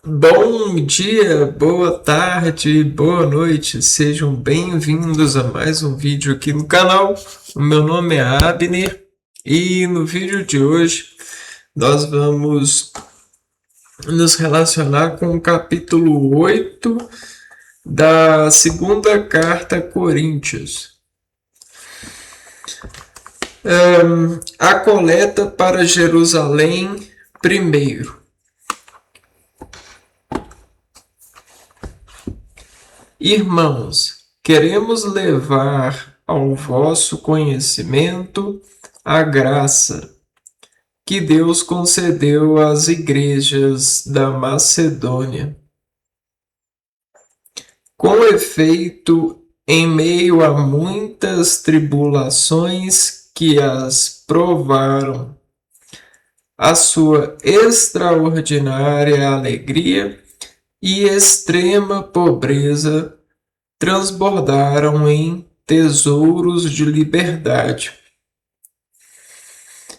Bom dia, boa tarde, boa noite, sejam bem-vindos a mais um vídeo aqui no canal. O meu nome é Abner e no vídeo de hoje nós vamos nos relacionar com o capítulo 8 da segunda carta a Coríntios. A coleta para Jerusalém primeiro. Irmãos, queremos levar ao vosso conhecimento a graça que Deus concedeu às igrejas da Macedônia. Com efeito, em meio a muitas tribulações que as provaram, a sua extraordinária alegria e extrema pobreza transbordaram em tesouros de liberdade.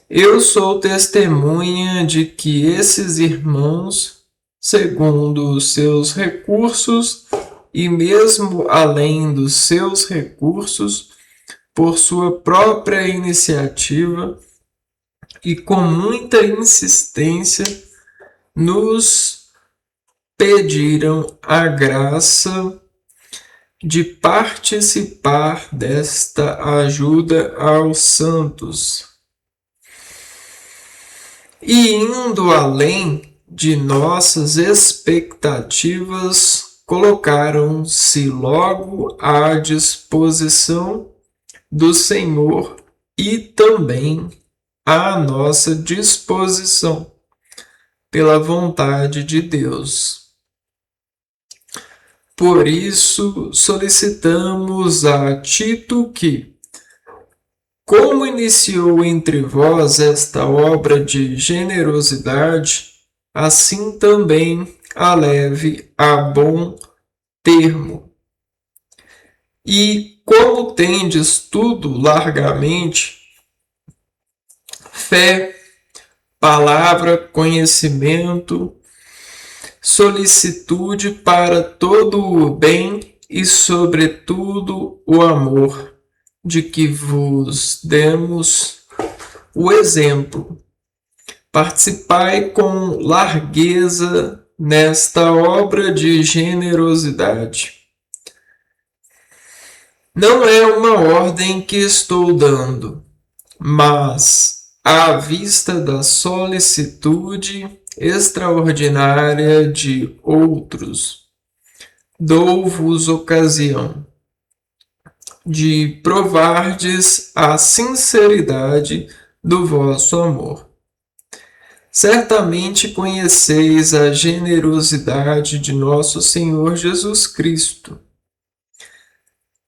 Eu sou testemunha de que esses irmãos, segundo os seus recursos e mesmo além dos seus recursos, por sua própria iniciativa e com muita insistência, nos pediram a graça de participar desta ajuda aos santos. E indo além de nossas expectativas, colocaram-se logo à disposição do Senhor e também à nossa disposição, pela vontade de Deus. Por isso, solicitamos a Tito que, como iniciou entre vós esta obra de generosidade, assim também a leve a bom termo. E como tendes tudo largamente, fé, palavra, conhecimento, solicitude para todo o bem e, sobretudo, o amor, de que vos demos o exemplo. Participai com largueza nesta obra de generosidade. Não é uma ordem que estou dando, mas, à vista da solicitude extraordinária de outros, dou-vos ocasião de provardes a sinceridade do vosso amor. Certamente conheceis a generosidade de nosso Senhor Jesus Cristo.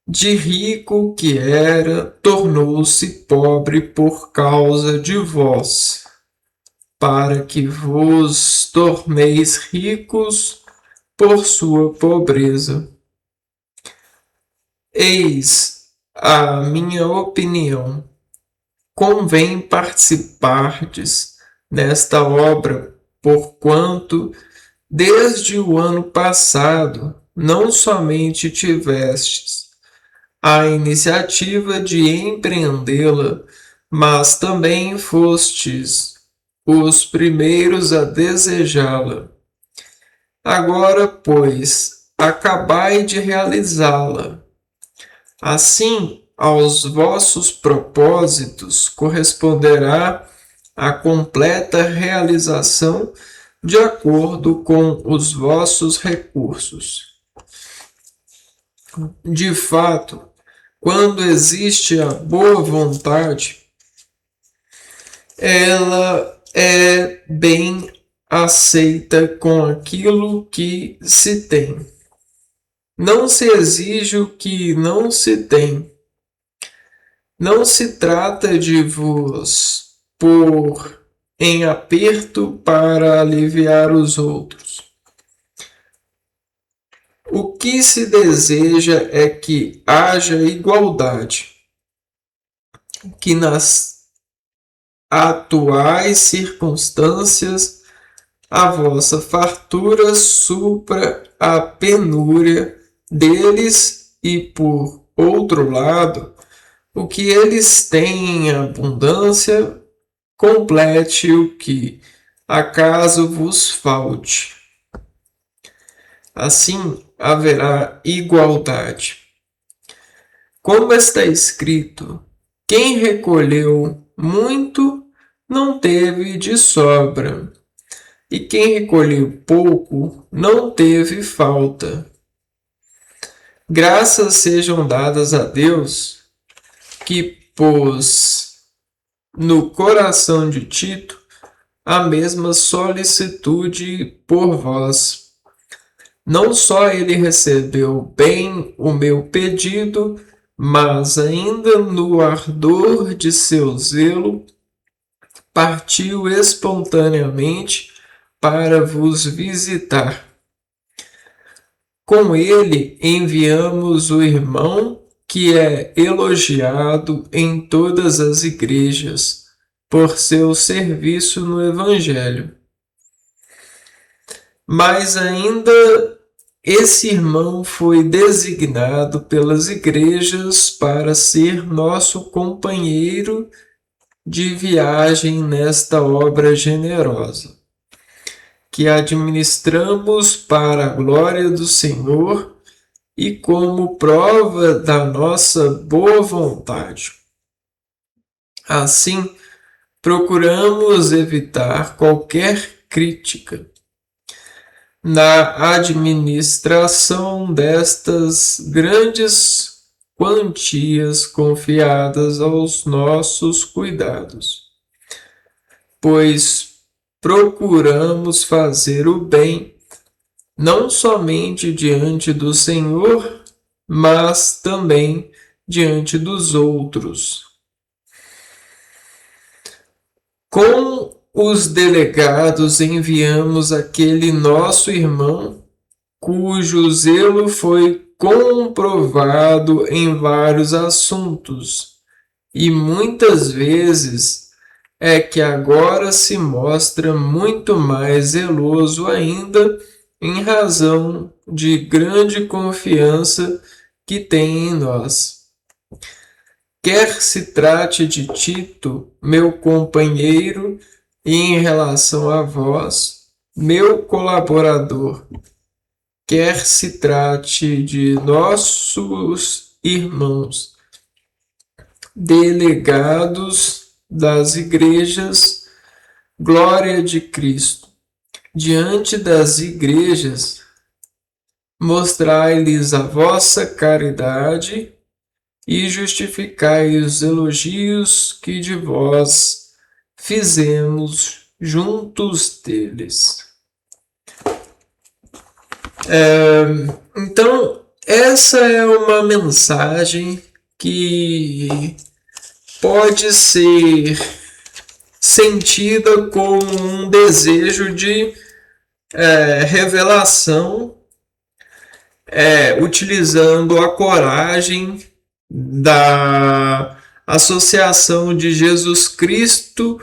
De rico que era, tornou-se pobre por causa de vós, para que vos torneis ricos por sua pobreza. Eis a minha opinião. Convém participardes nesta obra, porquanto, desde o ano passado, não somente tivestes a iniciativa de empreendê-la, mas também fostes os primeiros a desejá-la. Agora, pois, acabai de realizá-la. Assim, aos vossos propósitos corresponderá a completa realização de acordo com os vossos recursos. De fato, quando existe a boa vontade, ela é bem aceita com aquilo que se tem. Não se exige o que não se tem. Não se trata de vos pôr em aperto para aliviar os outros. O que se deseja é que haja igualdade, que nas atuais circunstâncias a vossa fartura supra a penúria deles, e por outro lado, o que eles têm em abundância, complete o que acaso vos falte. Assim haverá igualdade. Como está escrito, quem recolheu muito não teve de sobra, e quem recolheu pouco não teve falta. Graças sejam dadas a Deus, que pôs no coração de Tito a mesma solicitude por vós. Não só ele recebeu bem o meu pedido, mas ainda no ardor de seu zelo, partiu espontaneamente para vos visitar. Com ele enviamos o irmão que é elogiado em todas as igrejas por seu serviço no Evangelho. Mas ainda esse irmão foi designado pelas igrejas para ser nosso companheiro de viagem nesta obra generosa, que administramos para a glória do Senhor e como prova da nossa boa vontade. Assim, procuramos evitar qualquer crítica na administração destas grandes quantias confiadas aos nossos cuidados, pois procuramos fazer o bem não somente diante do Senhor, mas também diante dos outros. Com os delegados enviamos aquele nosso irmão, cujo zelo foi comprovado em vários assuntos, e muitas vezes é que agora se mostra muito mais zeloso ainda, em razão de grande confiança que tem em nós. Quer se trate de Tito, meu companheiro, e em relação a vós, meu colaborador, quer se trate de nossos irmãos, delegados das igrejas, glória de Cristo, diante das igrejas, mostrai-lhes a vossa caridade e justificai os elogios que de vós fizemos juntos deles. Então, essa é uma mensagem que pode ser sentida como um desejo de revelação, utilizando a coragem da associação de Jesus Cristo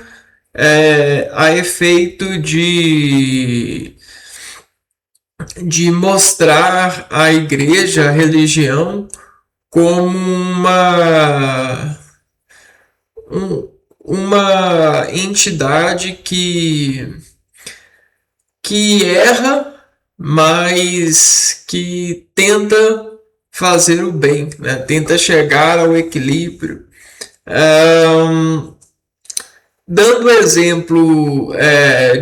a efeito de mostrar a igreja, a religião, como uma entidade que erra, mas que tenta fazer o bem, né? Tenta chegar ao equilíbrio. Dando exemplo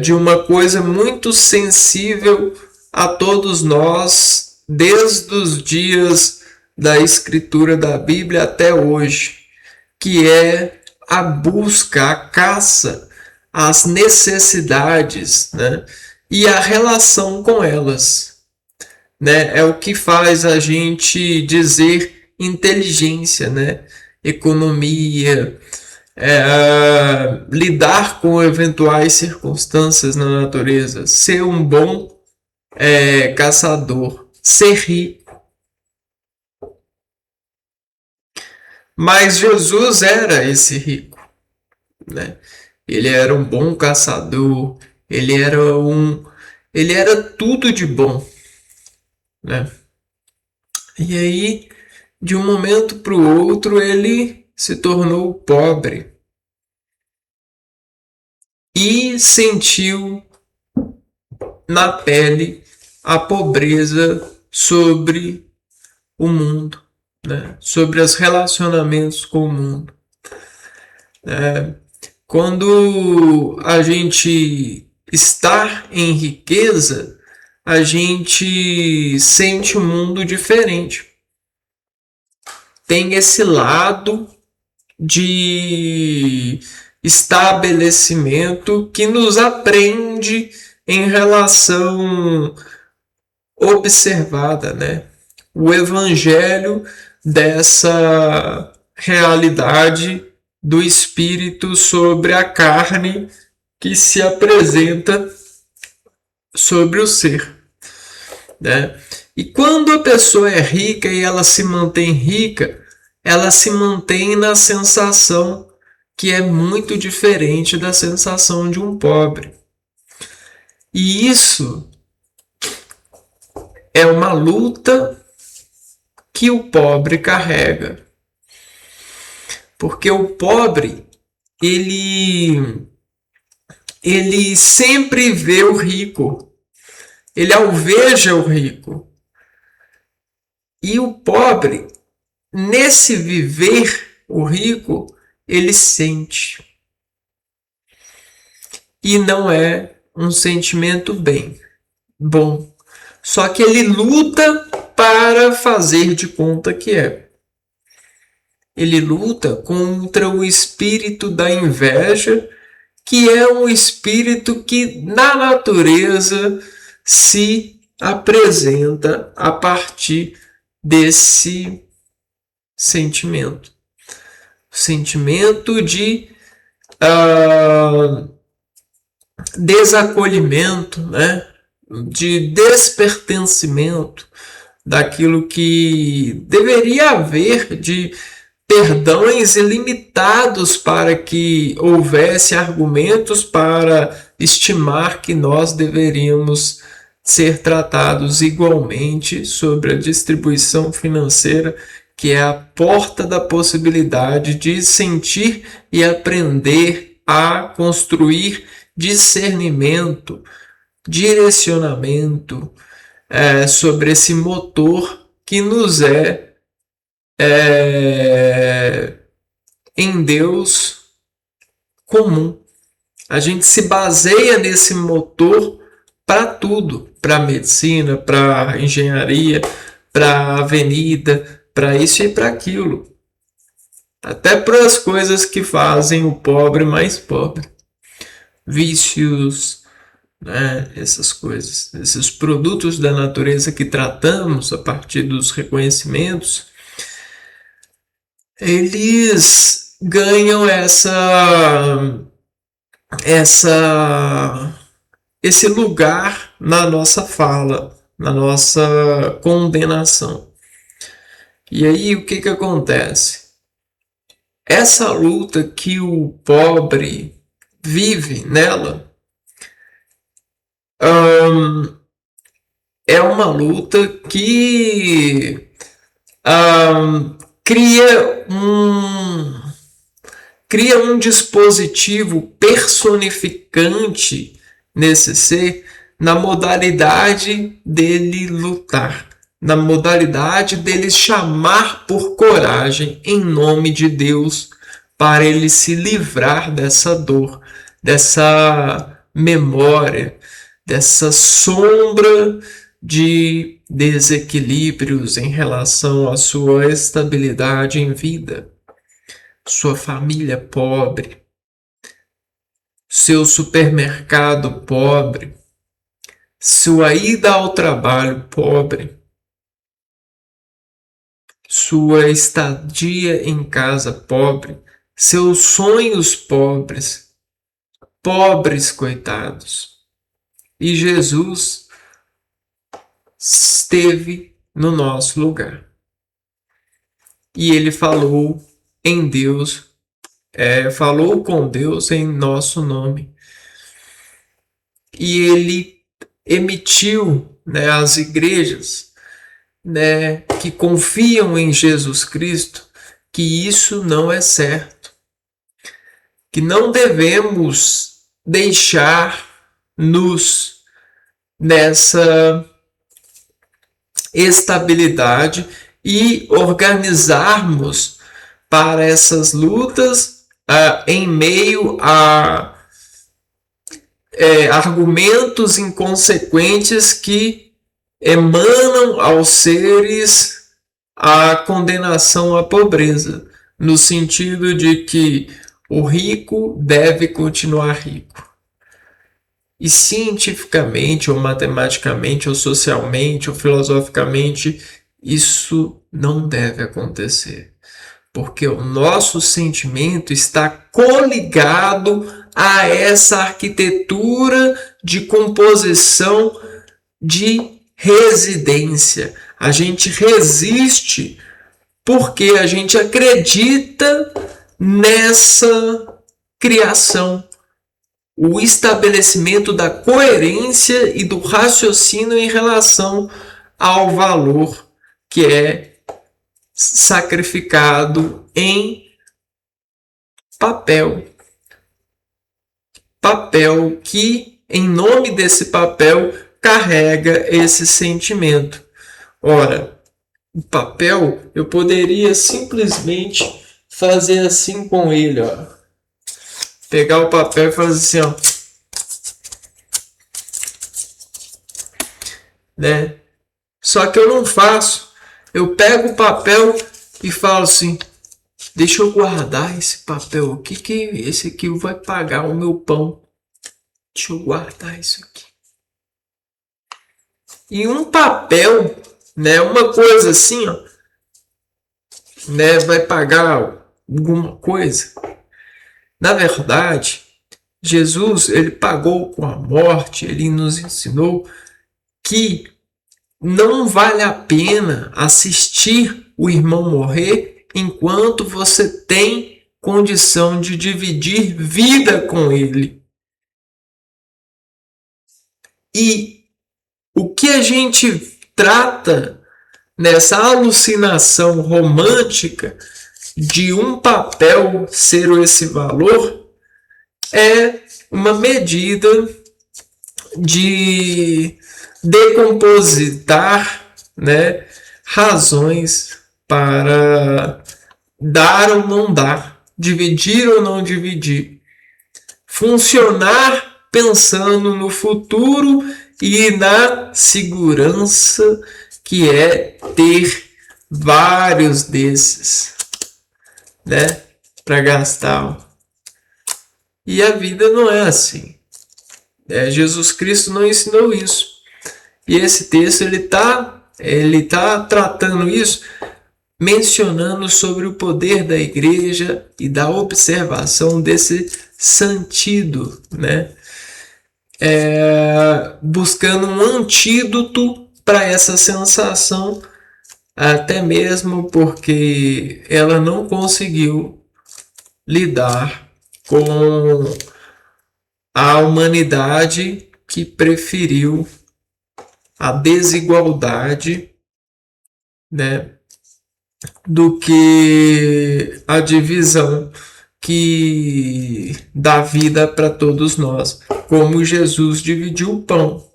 de uma coisa muito sensível a todos nós, desde os dias da escritura da Bíblia até hoje, que é a busca, a caça às necessidades, né? E a relação com elas, né? É o que faz a gente dizer inteligência, né? Economia, lidar com eventuais circunstâncias na natureza, ser um bom caçador, ser rico. Mas Jesus era esse rico, né? Ele era um bom caçador, Ele era ele era tudo de bom, né? E aí, de um momento para o outro, ele se tornou pobre e sentiu na pele a pobreza sobre o mundo, né? Sobre os relacionamentos com o mundo. Quando a gente está em riqueza, a gente sente um mundo diferente. Tem esse lado de estabelecimento que nos aprende em relação observada, né? O evangelho dessa realidade do espírito sobre a carne que se apresenta sobre o ser, né? E quando a pessoa é rica e ela se mantém rica, ela se mantém na sensação que é muito diferente da sensação de um pobre. E isso é uma luta que o pobre carrega. Porque o pobre, ele sempre vê o rico. Ele alveja o rico. E o pobre, nesse viver o rico, ele sente. E não é um sentimento bom. Só que ele luta para fazer de conta que é. Ele luta contra o espírito da inveja, que é um espírito que na natureza se apresenta a partir desse sentimento. Sentimento de desacolhimento, né? De despertencimento daquilo que deveria haver de perdões ilimitados para que houvesse argumentos para estimar que nós deveríamos ser tratados igualmente sobre a distribuição financeira, que é a porta da possibilidade de sentir e aprender a construir discernimento, direcionamento sobre esse motor que nos em Deus comum. A gente se baseia nesse motor para tudo, para medicina, para engenharia, para avenida, para isso e para aquilo. Até para as coisas que fazem o pobre mais pobre. Vícios, né? Essas coisas, esses produtos da natureza que tratamos a partir dos reconhecimentos, eles ganham esse lugar na nossa fala, na nossa condenação. E aí o que acontece? Essa luta que o pobre vive nela é uma luta que cria um dispositivo personificante nesse ser na modalidade dele lutar, na modalidade dele chamar por coragem em nome de Deus para ele se livrar dessa dor, dessa memória, dessa sombra de desequilíbrios em relação à sua estabilidade em vida, sua família pobre, seu supermercado pobre, sua ida ao trabalho pobre, sua estadia em casa pobre, seus sonhos pobres, pobres coitados. E Jesus esteve no nosso lugar. E ele falou em Deus, falou com Deus em nosso nome. e ele emitiu, né, às igrejas, né, que confiam em Jesus Cristo, que isso não é certo, que não devemos deixar-nos nessa estabilidade e organizarmos para essas lutas em meio a argumentos inconsequentes que emanam aos seres a condenação à pobreza, no sentido de que o rico deve continuar rico. E cientificamente, ou matematicamente, ou socialmente, ou filosoficamente, isso não deve acontecer. Porque o nosso sentimento está coligado a essa arquitetura de composição de residência. A gente resiste porque a gente acredita nessa criação. O estabelecimento da coerência e do raciocínio em relação ao valor que é sacrificado em papel. Papel que, em nome desse papel, carrega esse sentimento. Ora, o papel, eu poderia simplesmente fazer assim com ele, ó. Pegar o papel e fazer assim, ó. Né? Só que eu não faço. Eu pego o papel e falo assim, deixa eu guardar esse papel aqui, que esse aqui vai pagar o meu pão. Deixa eu guardar isso aqui. E um papel, né, uma coisa assim, ó, né, vai pagar alguma coisa. Na verdade, Jesus, ele pagou com a morte, ele nos ensinou que não vale a pena assistir o irmão morrer enquanto você tem condição de dividir vida com ele. E o que a gente trata nessa alucinação romântica de um papel ser esse valor é uma medida de decompositar, né, razões para dar ou não dar, dividir ou não dividir, funcionar pensando no futuro e na segurança que é ter vários desses, né, para gastar. E a vida não é assim. Jesus Cristo não ensinou isso. E esse texto ele tá tratando isso, mencionando sobre o poder da igreja e da observação desse sentido, né? Buscando um antídoto para essa sensação, até mesmo porque ela não conseguiu lidar com a humanidade que preferiu a desigualdade, né, do que a divisão que dá vida para todos nós, como Jesus dividiu o pão,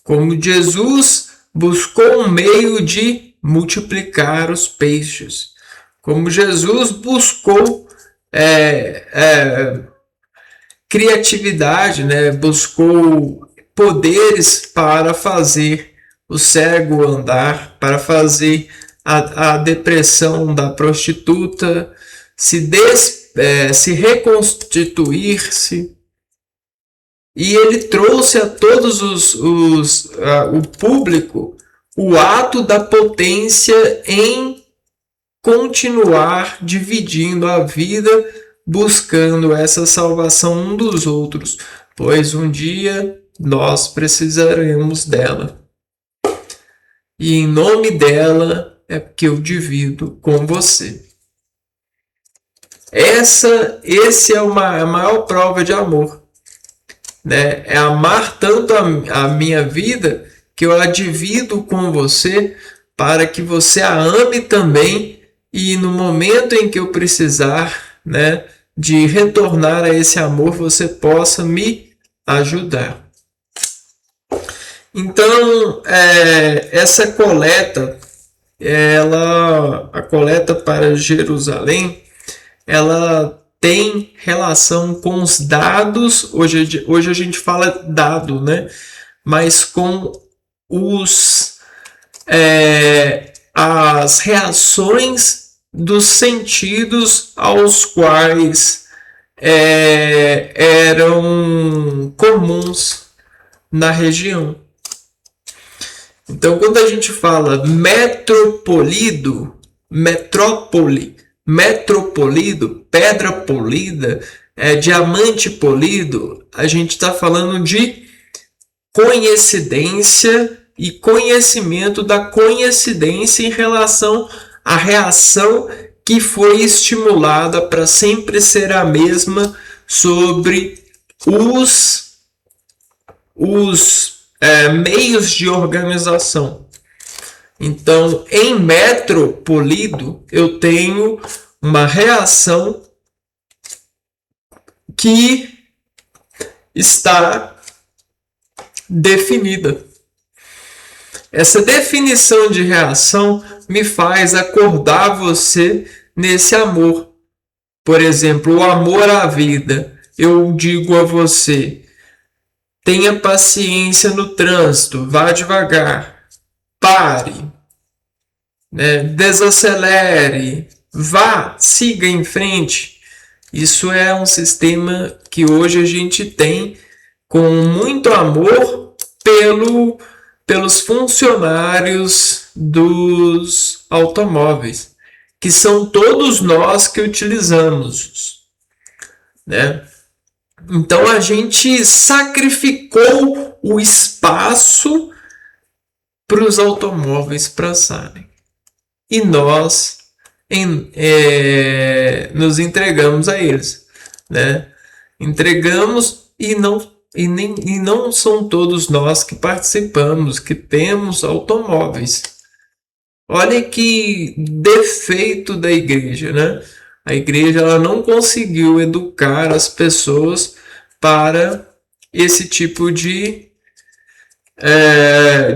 como Jesus buscou um meio de multiplicar os peixes, como Jesus buscou criatividade, né? Buscou poderes para fazer o cego andar, para fazer a depressão da prostituta se reconstituir-se. E ele trouxe a todos o público o ato da potência em continuar dividindo a vida, buscando essa salvação um dos outros, pois um dia nós precisaremos dela. E em nome dela é que eu divido com você. Esse é a maior prova de amor. né? É amar tanto a minha vida que eu a divido com você para que você a ame também e no momento em que eu precisar, né, de retornar a esse amor, você possa me ajudar. Então, essa coleta, a coleta para Jerusalém, ela tem relação com os dados, hoje a gente fala dado, né? Mas com as reações dos sentidos aos quais eram comuns na região. Então, quando a gente fala metropolido, metrópole, metropolido, pedra polida, diamante polido, a gente está falando de coincidência e conhecimento da coincidência em relação à reação que foi estimulada para sempre ser a mesma sobre os meios de organização. Então, em metropolido, eu tenho uma reação que está definida. Essa definição de reação me faz acordar você nesse amor. Por exemplo, o amor à vida. Eu digo a você: tenha paciência no trânsito, vá devagar, pare, né? Desacelere, vá, siga em frente. Isso é um sistema que hoje a gente tem com muito amor pelos funcionários dos automóveis, que são todos nós que utilizamos, né? Então a gente sacrificou o espaço para os automóveis passarem. E nós nos entregamos a eles, né? Entregamos e não são todos nós que participamos, que temos automóveis. Olha que defeito da igreja, né? A igreja ela não conseguiu educar as pessoas para esse tipo de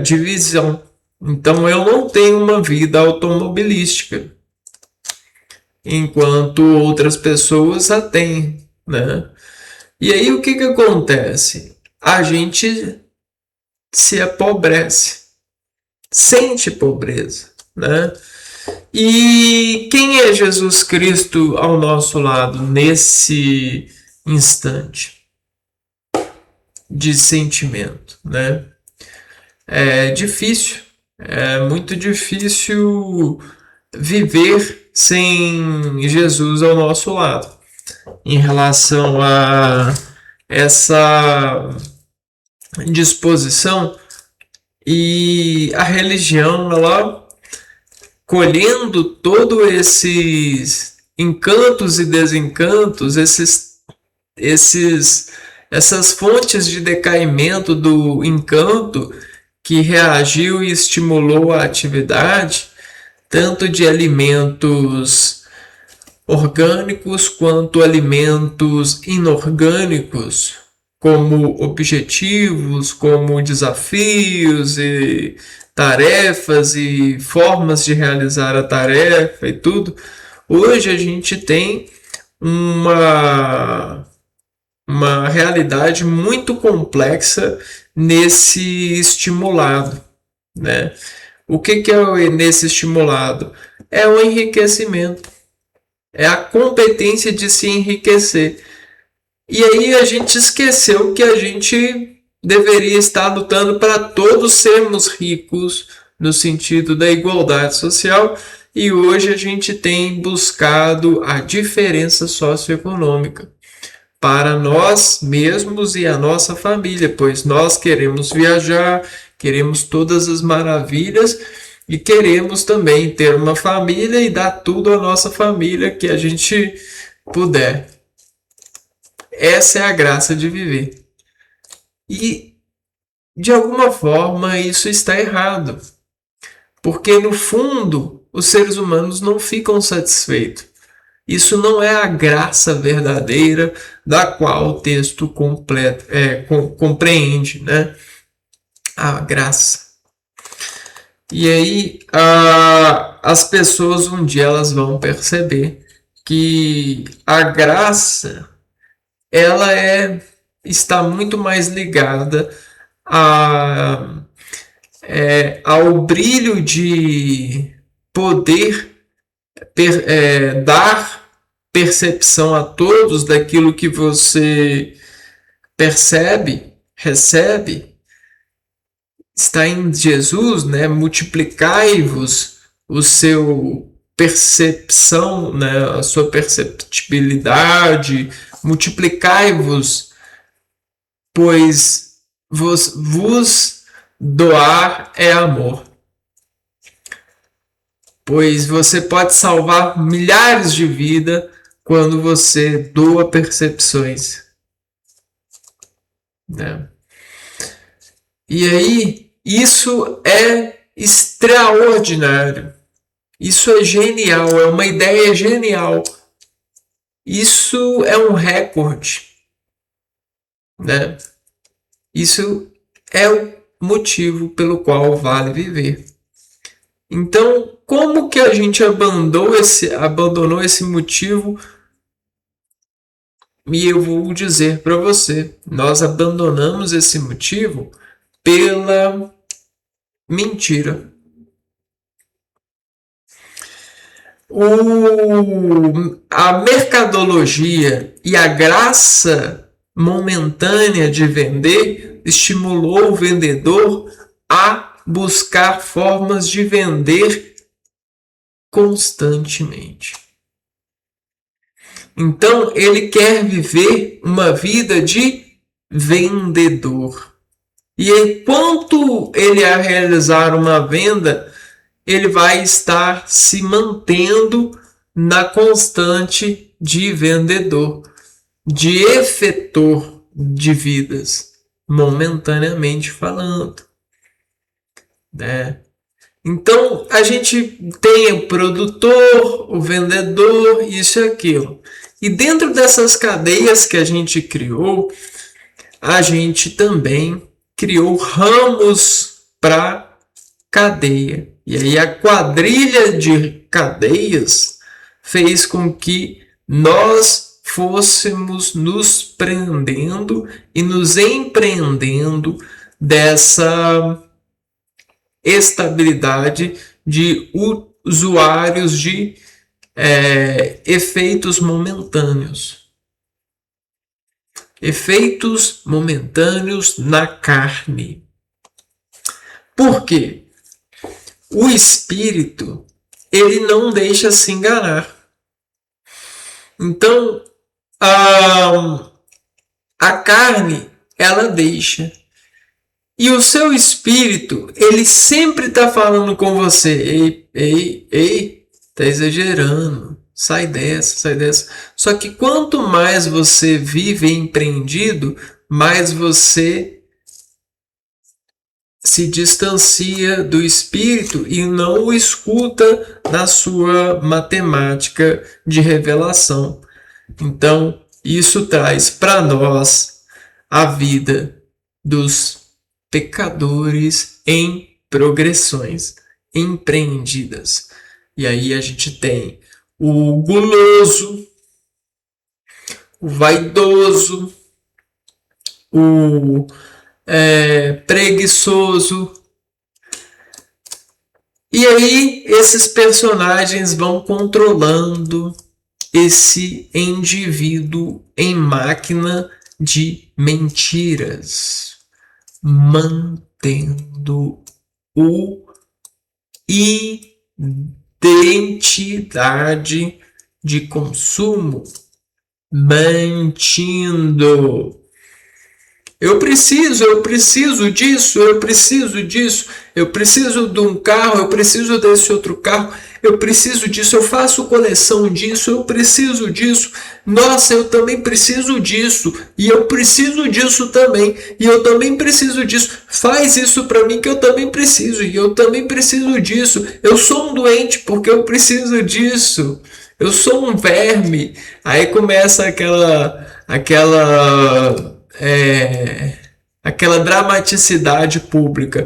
visão. Então eu não tenho uma vida automobilística, enquanto outras pessoas a têm, né? E aí o que acontece? A gente se empobrece, sente pobreza, né? E quem é Jesus Cristo ao nosso lado nesse instante de sentimento, né? É difícil, é muito difícil viver sem Jesus ao nosso lado. Em relação a essa disposição, e a religião, ela colhendo todos esses encantos e desencantos, essas fontes de decaimento do encanto que reagiu e estimulou a atividade, tanto de alimentos orgânicos quanto alimentos inorgânicos, como objetivos, como desafios e tarefas e formas de realizar a tarefa e tudo. Hoje a gente tem uma realidade muito complexa nesse estimulado, né? O que é nesse estimulado? É o enriquecimento, é a competência de se enriquecer. E aí a gente esqueceu que a gente deveria estar lutando para todos sermos ricos no sentido da igualdade social, e hoje a gente tem buscado a diferença socioeconômica para nós mesmos e a nossa família, pois nós queremos viajar, queremos todas as maravilhas e queremos também ter uma família e dar tudo à nossa família que a gente puder. Essa é a graça de viver. E, de alguma forma, isso está errado. Porque, no fundo, os seres humanos não ficam satisfeitos. Isso não é a graça verdadeira da qual o texto compreende, né? A graça. E aí, as pessoas um dia elas vão perceber que a graça ela está muito mais ligada ao brilho de poder dar percepção a todos daquilo que você percebe, recebe, está em Jesus, né? Multiplicai-vos o seu percepção, né? A sua perceptibilidade, multiplicai-vos, pois vos doar é amor. Pois você pode salvar milhares de vidas quando você doa percepções, né? E aí, isso é extraordinário. Isso é genial, é uma ideia genial. Isso é um recorde, né? Isso é o motivo pelo qual vale viver. Então, como que a gente abandonou esse motivo? E eu vou dizer para você, nós abandonamos esse motivo pela mentira. A mercadologia e a graça momentânea de vender estimulou o vendedor a buscar formas de vender constantemente. Então, ele quer viver uma vida de vendedor. E enquanto ele a realizar uma venda, ele vai estar se mantendo na constante de vendedor, de efetor de vidas, momentaneamente falando, né? Então, a gente tem o produtor, o vendedor, isso e aquilo. E dentro dessas cadeias que a gente criou, a gente também criou ramos para cadeia. E aí a quadrilha de cadeias fez com que nós fôssemos nos prendendo e nos empreendendo dessa estabilidade de usuários de efeitos momentâneos. Efeitos momentâneos na carne. Por quê? O espírito, ele não deixa se enganar. Então, a carne, ela deixa. E o seu espírito, ele sempre está falando com você. Ei, tá exagerando. Sai dessa, sai dessa. Só que quanto mais você vive empreendido, mais você se distancia do espírito e não o escuta na sua matemática de revelação. Então, isso traz para nós a vida dos pecadores em progressões empreendidas. E aí a gente tem o guloso, o vaidoso, o preguiçoso. E aí esses personagens vão controlando esse indivíduo em máquina de mentiras, mantendo o identidade de consumo, mentindo. Eu preciso disso, eu preciso disso, eu preciso de um carro, eu preciso desse outro carro, eu preciso disso, eu faço coleção disso, eu preciso disso, nossa, eu também preciso disso, e eu preciso disso também, e eu também preciso disso, faz isso para mim que eu também preciso, e eu também preciso disso, eu sou um doente porque eu preciso disso, eu sou um verme. Aí começa aquela dramaticidade pública.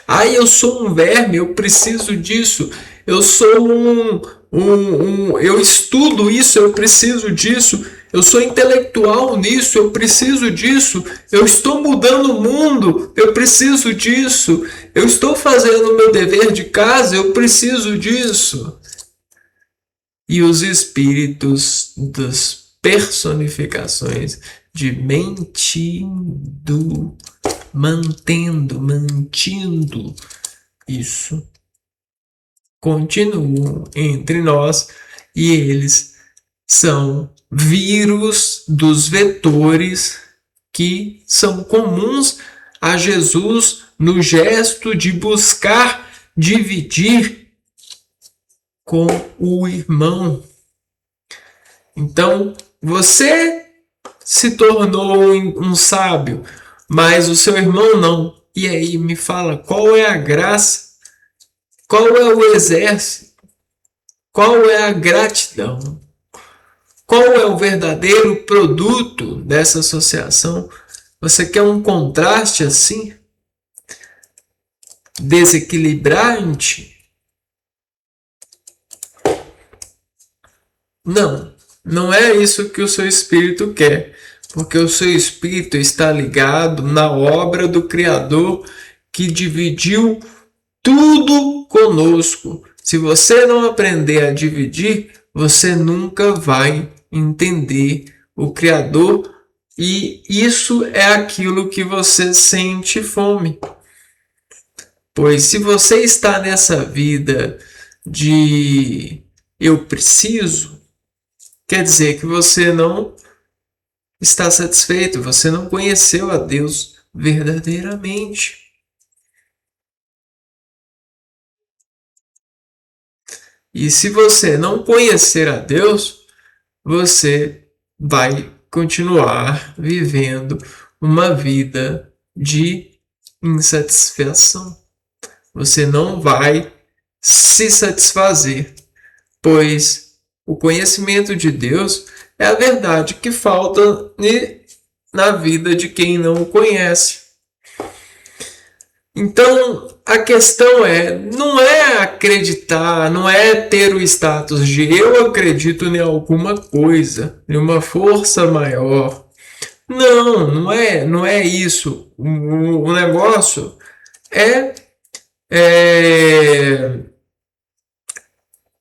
Ai, eu sou um verme, eu preciso disso. Eu sou eu estudo isso, eu preciso disso. Eu sou intelectual nisso, eu preciso disso. Eu estou mudando o mundo, eu preciso disso. Eu estou fazendo o meu dever de casa, eu preciso disso. E os espíritos das personificações de mantindo isso, continuam entre nós e eles são vírus dos vetores que são comuns a Jesus no gesto de buscar dividir com o irmão. Então, você se tornou um sábio, mas o seu irmão não. E aí, me fala, qual é a graça? Qual é o exército? Qual é a gratidão? Qual é o verdadeiro produto dessa associação? Você quer um contraste assim? Desequilibrante? Não, não é isso que o seu espírito quer, porque o seu espírito está ligado na obra do Criador que dividiu tudo conosco. Se você não aprender a dividir, você nunca vai entender o Criador, e isso é aquilo que você sente fome. Pois se você está nessa vida de eu preciso, quer dizer que você não está satisfeito, você não conheceu a Deus verdadeiramente. E se você não conhecer a Deus, você vai continuar vivendo uma vida de insatisfação. Você não vai se satisfazer, pois o conhecimento de Deus é a verdade que falta na vida de quem não o conhece. Então, a questão não é acreditar, não é ter o status de eu acredito em alguma coisa, em uma força maior. Não é isso. O negócio é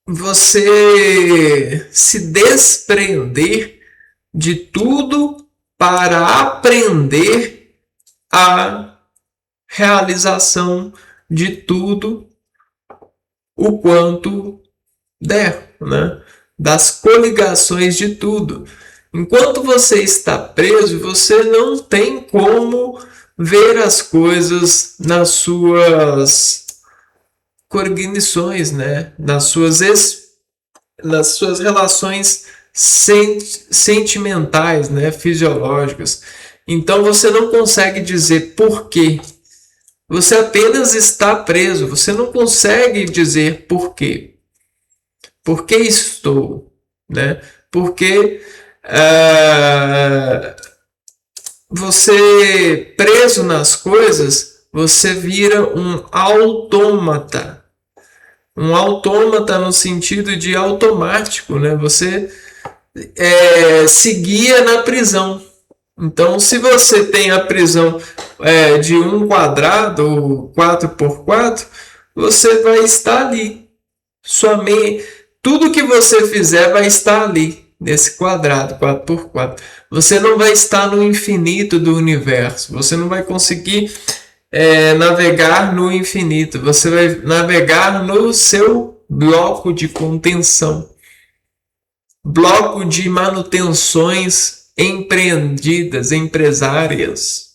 você se desprender de tudo para aprender a realização de tudo o quanto der, né? Das coligações de tudo. Enquanto você está preso, você não tem como ver as coisas nas suas cognições, né? nas suas relações sentimentais, né? Fisiológicas. Então você não consegue dizer por quê. Você apenas está preso. Você não consegue dizer por quê. Por que estou? Né? Porque você preso nas coisas, você vira um autômata. Um autômata no sentido de automático, né? Você se guia na prisão. Então, se você tem a prisão de 1 quadrado, 4x4, você vai estar ali. Tudo que você fizer vai estar ali, nesse quadrado, 4x4. Você não vai estar no infinito do universo. Você não vai conseguir navegar no infinito. Você vai navegar no seu bloco de contenção. Bloco de manutenções empreendidas, empresárias.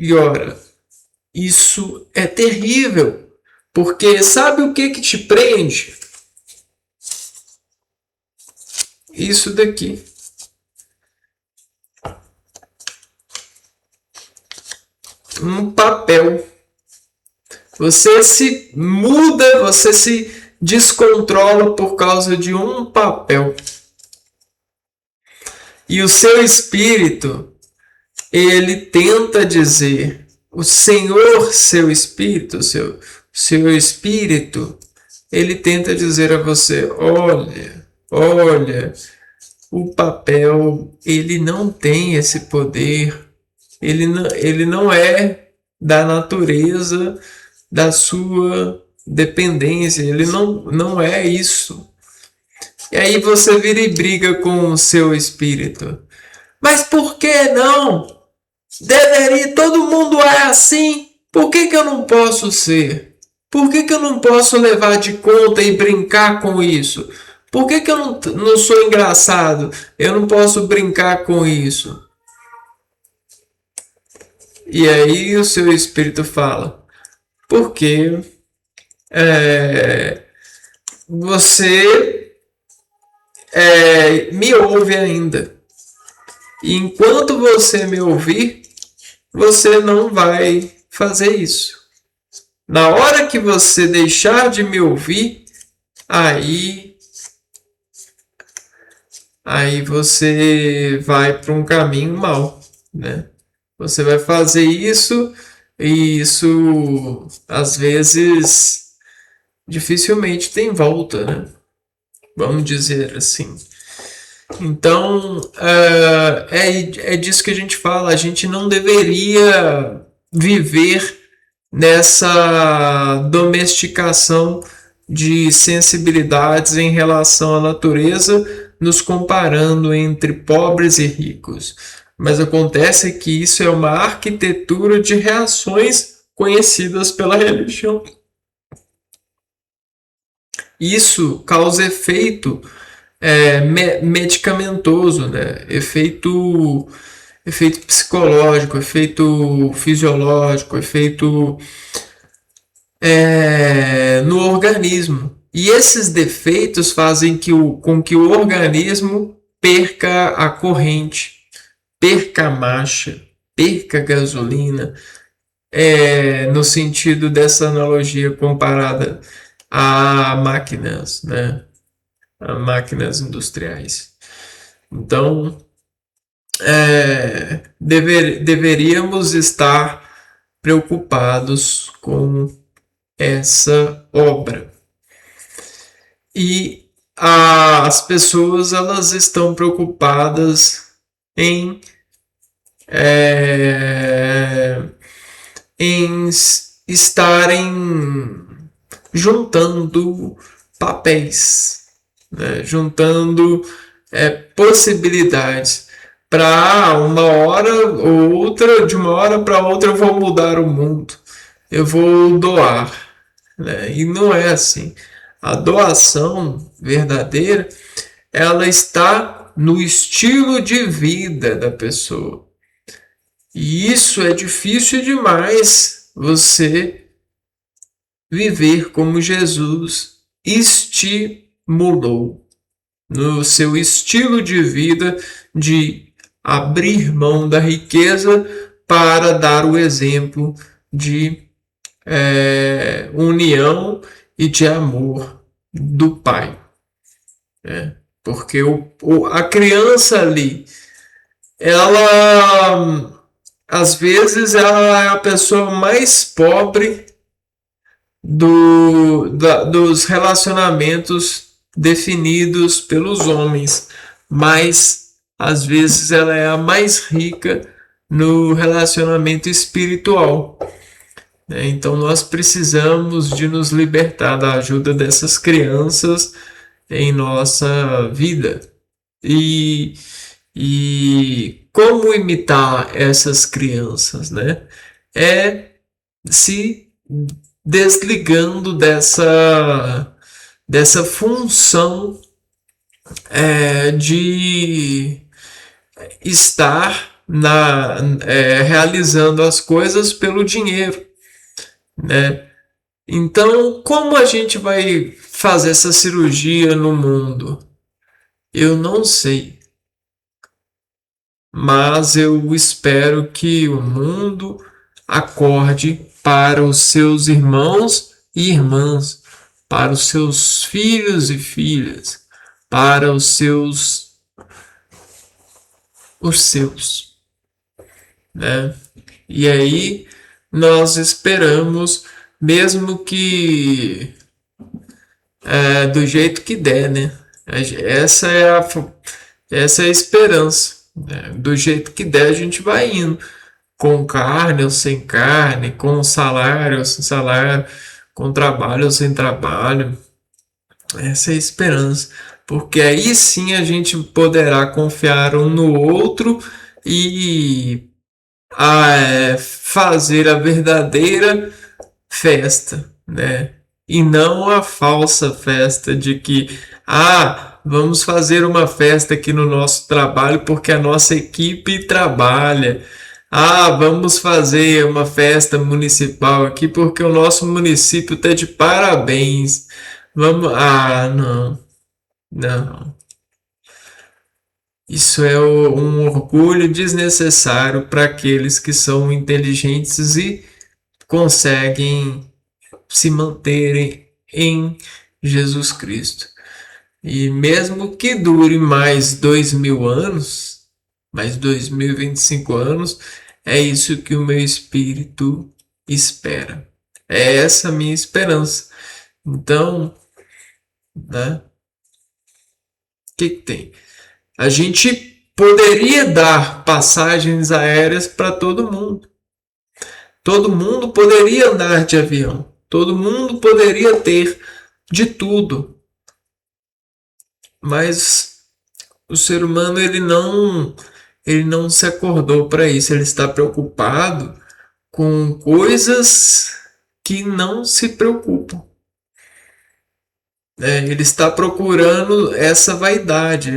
E ora, isso é terrível, porque sabe o que te prende? Isso daqui. Um papel. Você se muda, você se descontrola por causa de um papel. E o seu espírito, ele tenta dizer, o Senhor, seu espírito, seu espírito, ele tenta dizer a você, olha, o papel, ele não tem esse poder, ele não é da natureza da sua dependência, ele não é isso. E aí você vira e briga com o seu espírito. Mas por que não? Deveria, todo mundo é assim. Por que eu não posso ser? Por que eu não posso levar de conta e brincar com isso? Por que eu não sou engraçado? Eu não posso brincar com isso. E aí o seu espírito fala, porque você me ouve ainda. E enquanto você me ouvir, você não vai fazer isso. Na hora que você deixar de me ouvir, aí você vai para um caminho mau, né? Você vai fazer isso e isso às vezes dificilmente tem volta, né? Vamos dizer assim. Então é disso que a gente fala. A gente não deveria viver nessa domesticação de sensibilidades em relação à natureza, nos comparando entre pobres e ricos. Mas acontece que isso é uma arquitetura de reações conhecidas pela religião. Isso causa efeito medicamentoso, né? Efeito psicológico, efeito fisiológico, efeito no organismo. E esses defeitos fazem com que o organismo perca a corrente, perca a marcha, perca a gasolina, no sentido dessa analogia comparada a máquinas, né? A máquinas industriais. Então, deveríamos estar preocupados com essa obra. E as pessoas, elas estão preocupadas em estarem juntando papéis, né? Juntando possibilidades para uma hora ou outra, de uma hora para outra eu vou mudar o mundo, eu vou doar, né? E não é assim. A doação verdadeira, ela está no estilo de vida da pessoa. E isso é difícil demais, você viver como Jesus estimulou no seu estilo de vida, de abrir mão da riqueza para dar o exemplo de união e de amor do Pai. Porque a criança ali, ela às vezes ela é a pessoa mais pobre dos relacionamentos definidos pelos homens, mas às vezes ela é a mais rica no relacionamento espiritual. Então nós precisamos de nos libertar da ajuda dessas crianças em nossa vida. E como imitar essas crianças, né? É se desligando dessa função de estar realizando as coisas pelo dinheiro, né? Então, como a gente vai fazer essa cirurgia no mundo? Eu não sei, mas eu espero que o mundo acorde para os seus irmãos e irmãs, para os seus filhos e filhas, para os seus, né? E aí nós esperamos, mesmo que do jeito que der, né? Essa é essa é a esperança, né? Do jeito que der, a gente vai indo, com carne ou sem carne, com salário ou sem salário, com trabalho ou sem trabalho. Essa é a esperança, porque aí sim a gente poderá confiar um no outro e fazer a verdadeira festa, né? E não a falsa festa de que, vamos fazer uma festa aqui no nosso trabalho porque a nossa equipe trabalha. Vamos fazer uma festa municipal aqui porque o nosso município está de parabéns. Vamos, não, não. Isso é um orgulho desnecessário para aqueles que são inteligentes e conseguem se manterem em Jesus Cristo. E mesmo que dure mais 2000 anos, mais 2025 anos, é isso que o meu espírito espera. É essa a minha esperança. Então, né? O que tem? A gente poderia dar passagens aéreas para todo mundo. Todo mundo poderia andar de avião. Todo mundo poderia ter de tudo. Mas o ser humano ele não se acordou para isso. Ele está preocupado com coisas que não se preocupam. Ele está procurando essa vaidade,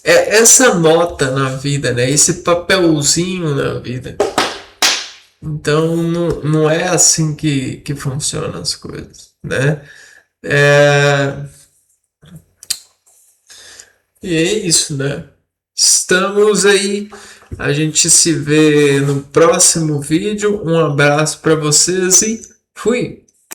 essa nota na vida, né? Esse papelzinho na vida. Então não é assim que funcionam as coisas, né? E é isso, né? Estamos aí. A gente se vê no próximo vídeo. Um abraço para vocês e fui!